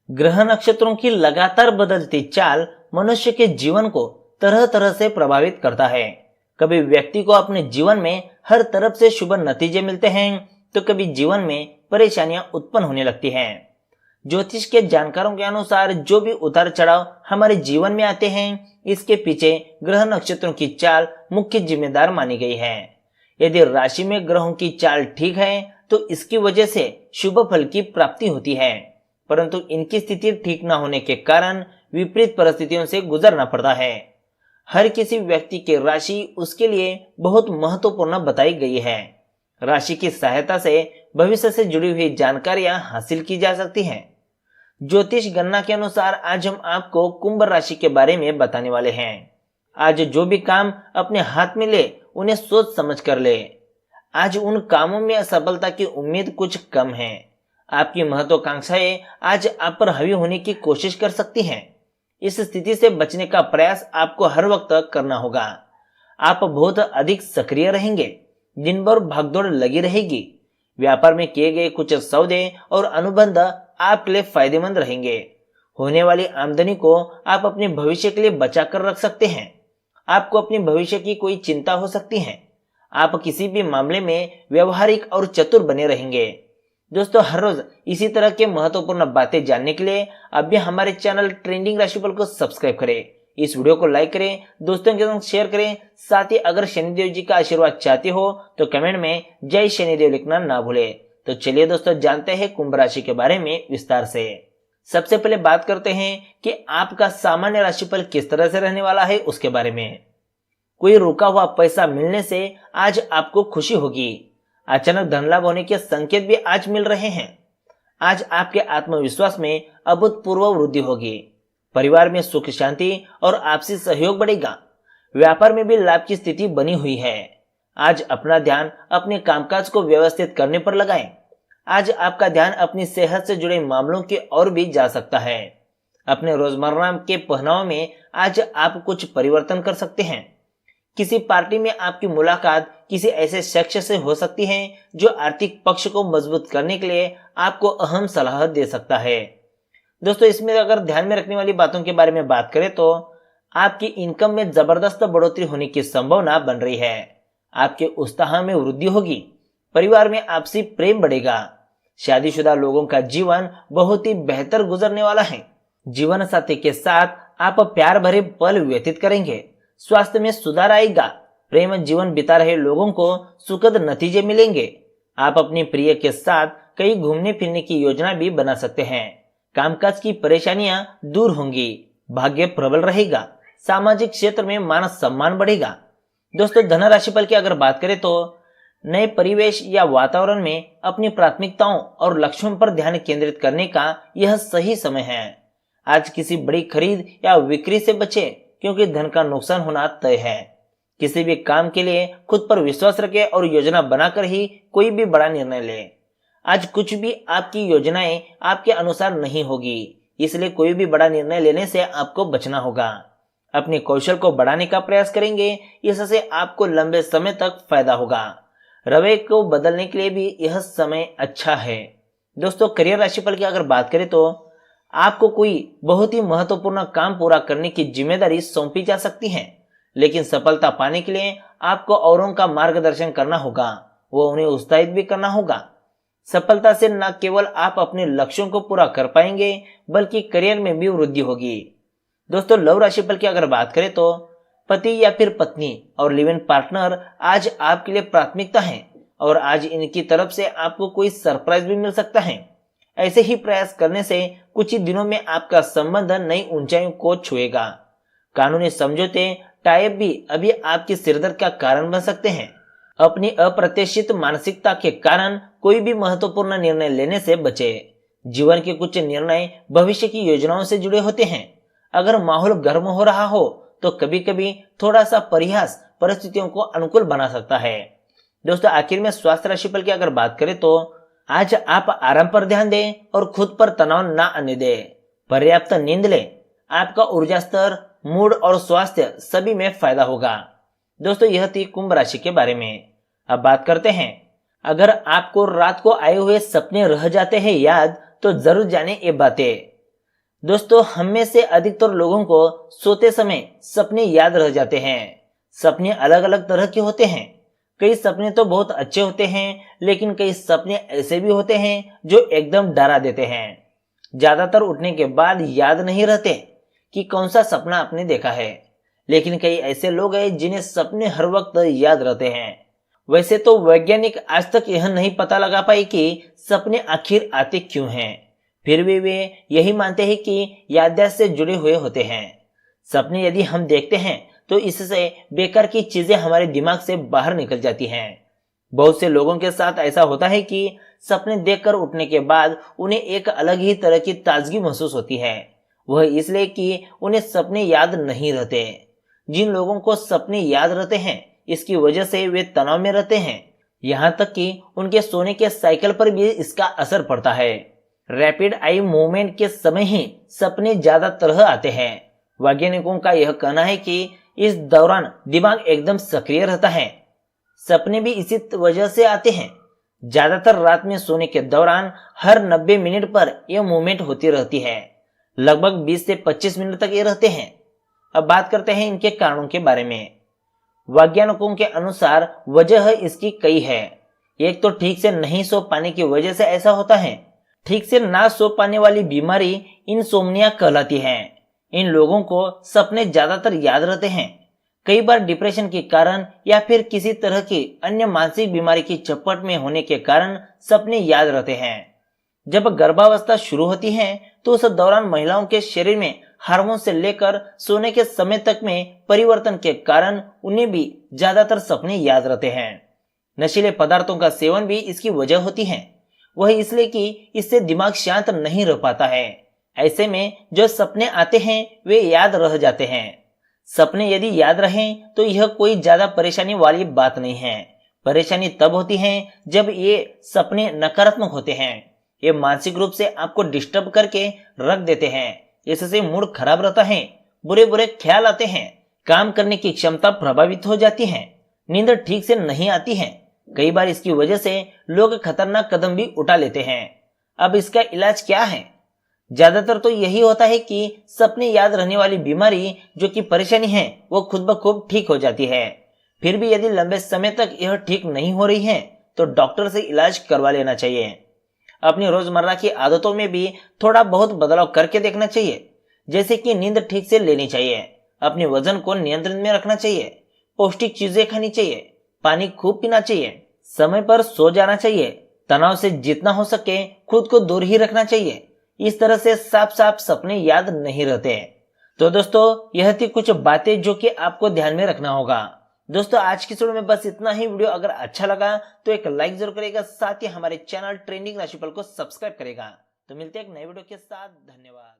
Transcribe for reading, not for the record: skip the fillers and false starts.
ग्रह नक्षत्रों की लगातार बदलती चाल मनुष्य के जीवन को तरह तरह से प्रभावित करता है। कभी व्यक्ति को अपने जीवन में हर तरफ से शुभ नतीजे मिलते हैं तो कभी जीवन में परेशानियां उत्पन्न होने लगती हैं। ज्योतिष के जानकारों के अनुसार जो भी उतार चढ़ाव हमारे जीवन में आते हैं इसके पीछे ग्रह नक्षत्रों की चाल मुख्य जिम्मेदार मानी गई है। यदि राशि में ग्रहों की चाल ठीक है तो इसकी वजह से शुभ फल की प्राप्ति होती है, परंतु इनकी स्थिति ठीक न होने के कारण विपरीत परिस्थितियों से गुजरना पड़ता है। हर किसी व्यक्ति की राशि उसके लिए बहुत महत्वपूर्ण बताई गई है। राशि की सहायता से भविष्य से जुड़ी हुई जानकारियां हासिल की जा सकती हैं। ज्योतिष गणना के अनुसार आज हम आपको कुंभ राशि के बारे में बताने वाले हैं। आज जो भी काम अपने हाथ में ले उन्हें सोच समझ कर ले। आज उन कामों में असफलता की उम्मीद कुछ कम है। आपकी महत्वाकांक्षाएं आज आप पर हावी होने की कोशिश कर सकती हैं। इस स्थिति से बचने का प्रयास आपको हर वक्त करना होगा। आप बहुत अधिक सक्रिय रहेंगे, दिन भर भागदौड़ लगी रहेगी। व्यापार में किए गए कुछ सौदे और अनुबंध आपके लिए फायदेमंद रहेंगे। होने वाली आमदनी को आप अपने भविष्य के लिए बचा कर रख सकते हैं। आपको अपने भविष्य की कोई चिंता हो सकती है। आप किसी भी मामले में व्यवहारिक और चतुर बने रहेंगे। दोस्तों, हर रोज इसी तरह के महत्वपूर्ण बातें जानने के लिए अभी हमारे चैनल ट्रेंडिंग राशिफल को सब्सक्राइब करें, इस वीडियो को लाइक करें, दोस्तों के साथ शेयर करें। साथ ही अगर शनिदेव जी का आशीर्वाद चाहते हो तो कमेंट में जय शनिदेव लिखना ना भूले। तो चलिए दोस्तों, जानते हैं कुंभ राशि के बारे में विस्तार से। सबसे पहले बात करते हैं कि आपका सामान्य राशिफल किस तरह से रहने वाला है उसके बारे में। कोई रुका हुआ पैसा मिलने से आज आपको खुशी होगी। अचानक धन लाभ होने के संकेत भी आज मिल रहे हैं। आज आपके आत्मविश्वास में अभूतपूर्व वृद्धि होगी। परिवार में सुख शांति और आपसी सहयोग बढ़ेगा। व्यापार में भी लाभ की स्थिति बनी हुई है। आज अपना ध्यान अपने कामकाज को व्यवस्थित करने पर लगाएं। आज आपका ध्यान अपनी सेहत से जुड़े मामलों की ओर भी जा सकता है। अपने रोजमर्रा के पहनाव में आज आप कुछ परिवर्तन कर सकते हैं। किसी पार्टी में आपकी मुलाकात किसी ऐसे शख्स से हो सकती है जो आर्थिक पक्ष को मजबूत करने के लिए आपको अहम सलाह दे सकता है। दोस्तों, इसमें अगर ध्यान में रखने वाली बातों के बारे में बात करें तो आपकी इनकम में जबरदस्त बढ़ोतरी होने की संभावना बन रही है। आपके उत्साह में वृद्धि होगी। परिवार में आपसी प्रेम बढ़ेगा। शादीशुदा लोगों का जीवन बहुत ही बेहतर गुजरने वाला है। जीवन साथी के साथ आप प्यार भरे पल व्यतीत करेंगे। स्वास्थ्य में सुधार आएगा। प्रेम जीवन बिता रहे लोगों को सुखद नतीजे मिलेंगे। आप अपनी प्रिय के साथ कहीं घूमने फिरने की योजना भी बना सकते हैं। कामकाज की परेशानियां दूर होंगी। भाग्य प्रबल रहेगा। सामाजिक क्षेत्र में मान सम्मान बढ़ेगा। दोस्तों, धन राशिफल की अगर बात करें तो नए परिवेश या वातावरण में अपनी प्राथमिकताओं और लक्ष्यों पर ध्यान केंद्रित करने का यह सही समय है। आज किसी बड़ी खरीद या बिक्री से बचे क्योंकि धन का नुकसान होना तय है। किसी भी काम के लिए खुद पर विश्वास रखें और योजना बनाकर ही कोई भी बड़ा निर्णय लें। आज कुछ भी आपकी योजनाएं आपके अनुसार नहीं होगी, इसलिए कोई भी बड़ा निर्णय लेने से आपको बचना होगा। अपने कौशल को बढ़ाने का प्रयास करेंगे, इससे आपको लंबे समय तक फायदा होगा। रवैये को बदलने के लिए भी यह समय अच्छा है। दोस्तों, करियर राशिफल की अगर बात करें तो आपको कोई बहुत ही महत्वपूर्ण काम पूरा करने की जिम्मेदारी सौंपी जा सकती है, लेकिन सफलता पाने के लिए आपको औरों का मार्गदर्शन करना होगा, वो उन्हें उत्साहित भी करना होगा। सफलता से न केवल आप अपने लक्ष्यों को पूरा कर पाएंगे बल्कि करियर में भी वृद्धि होगी। दोस्तों, लव राशिफल की अगर बात करें तो पति या फिर पत्नी और लिव इन पार्टनर आज आपके लिए प्राथमिकता है और आज इनकी तरफ से आपको कोई सरप्राइज भी मिल सकता है। ऐसे ही प्रयास करने से कुछ ही दिनों में आपका संबंध नई ऊंचाइयों को छुएगा। कानूनी समझौते टाइप भी अभी आपकी सिरदर्द का कारण बन सकते हैं। अपनी अप्रत्याशित मानसिकता के कारण कोई भी महत्वपूर्ण निर्णय लेने से बचे। जीवन के कुछ निर्णय भविष्य की योजनाओं से जुड़े होते हैं। अगर माहौल गर्म हो रहा हो तो कभी कभी थोड़ा सा परिहास परिस्थितियों को अनुकूल बना सकता है। दोस्तों, आखिर में स्वास्थ्य राशिफल की अगर बात करें तो आज आप आराम पर ध्यान दें और खुद पर तनाव ना आने दें। पर्याप्त नींद लें। आपका ऊर्जा स्तर, मूड और स्वास्थ्य सभी में फायदा होगा। दोस्तों, यह थी कुंभ राशि के बारे में। अब बात करते हैं, अगर आपको रात को आए हुए सपने रह जाते हैं याद तो जरूर जाने ये बातें। दोस्तों, हम में से अधिकतर लोगों को सोते समय सपने याद रह जाते हैं। सपने अलग अलग तरह के होते हैं। कई सपने तो बहुत अच्छे होते हैं, लेकिन कई सपने ऐसे भी होते हैं जो एकदम डरा देते हैं। ज्यादातर उठने के बाद याद नहीं रहते कि कौन सा सपना आपने देखा है, लेकिन कई ऐसे लोग हैं जिन्हें सपने हर वक्त याद रहते हैं। वैसे तो वैज्ञानिक आज तक यह नहीं पता लगा पाए कि सपने आखिर आते क्यों हैं। फिर भी वे यही मानते हैं कि याददाश्त से जुड़े हुए होते हैं। सपने यदि हम देखते हैं तो इससे बेकार की चीजें हमारे दिमाग से बाहर निकल जाती हैं। बहुत से लोगों के साथ ऐसा होता है कि सपने देखकर उठने के बाद उन्हें एक अलग ही तरह की ताजगी महसूस होती है। वह इसलिए कि उन्हें सपने याद नहीं रहते। जिन लोगों को सपने याद रहते हैं, इसकी वजह से वे तनाव में रहते हैं। यहाँ तक कि उनके सोने के साइकिल पर भी इसका असर पड़ता है। रैपिड आई मूवमेंट के समय ही सपने ज्यादा तरह आते हैं। वैज्ञानिकों का यह कहना है कि इस दौरान दिमाग एकदम सक्रिय रहता है। सपने भी इसी वजह से आते हैं। ज्यादातर रात में सोने के दौरान हर 90 मिनट पर यह मूवमेंट होती रहती है। लगभग 20 से 25 मिनट तक ये रहते हैं। अब बात करते हैं इनके कारणों के बारे में। वैज्ञानिकों के अनुसार वजह इसकी कई है। एक तो ठीक से नहीं सो पाने की वजह से ऐसा होता है। ठीक से ना सो पाने वाली बीमारी इंसोम्निया कहलाती है। इन लोगों को सपने ज्यादातर याद रहते हैं। कई बार डिप्रेशन के कारण या फिर किसी तरह की अन्य मानसिक बीमारी की चपेट में होने के कारण सपने याद रहते हैं। जब गर्भावस्था शुरू होती है तो उस दौरान महिलाओं के शरीर में हार्मोन से लेकर सोने के समय तक में परिवर्तन के कारण उन्हें भी ज्यादातर सपने याद रहते हैं। नशीले पदार्थों का सेवन भी इसकी वजह होती है। वह इसलिए कि इससे दिमाग शांत नहीं रह पाता है। ऐसे में जो सपने आते हैं वे याद रह जाते हैं। सपने यदि याद रहें तो यह कोई ज्यादा परेशानी वाली बात नहीं है। परेशानी तब होती है जब ये सपने नकारात्मक होते हैं। ये मानसिक रूप से आपको डिस्टर्ब करके रख देते हैं। इससे मूड खराब रहता है, बुरे बुरे ख्याल आते हैं, काम करने की क्षमता प्रभावित हो जाती है, नींद ठीक से नहीं आती है। कई बार इसकी वजह से लोग खतरनाक कदम भी उठा लेते हैं। अब इसका इलाज क्या है? ज्यादातर तो यही होता है कि सपने याद रहने वाली बीमारी जो कि परेशानी है वो खुद ब खुद ठीक हो जाती है। फिर भी यदि लंबे समय तक यह ठीक नहीं हो रही है तो डॉक्टर से इलाज करवा लेना चाहिए। अपनी रोजमर्रा की आदतों में भी थोड़ा बहुत बदलाव करके देखना चाहिए, जैसे कि नींद ठीक से लेनी चाहिए, अपने वजन को नियंत्रण में रखना चाहिए, पौष्टिक चीजें खानी चाहिए, पानी खूब पीना चाहिए, समय पर सो जाना चाहिए, तनाव से जितना हो सके खुद को दूर ही रखना चाहिए। इस तरह से साफ साफ सपने याद नहीं रहते। तो दोस्तों, यह थी कुछ बातें जो कि आपको ध्यान में रखना होगा। दोस्तों, आज की वीडियो में बस इतना ही। वीडियो अगर अच्छा लगा तो एक लाइक जरूर करेगा, साथ ही हमारे चैनल ट्रेंडिंग राशिफल को सब्सक्राइब करेगा। तो मिलते हैं एक नए वीडियो के साथ। धन्यवाद।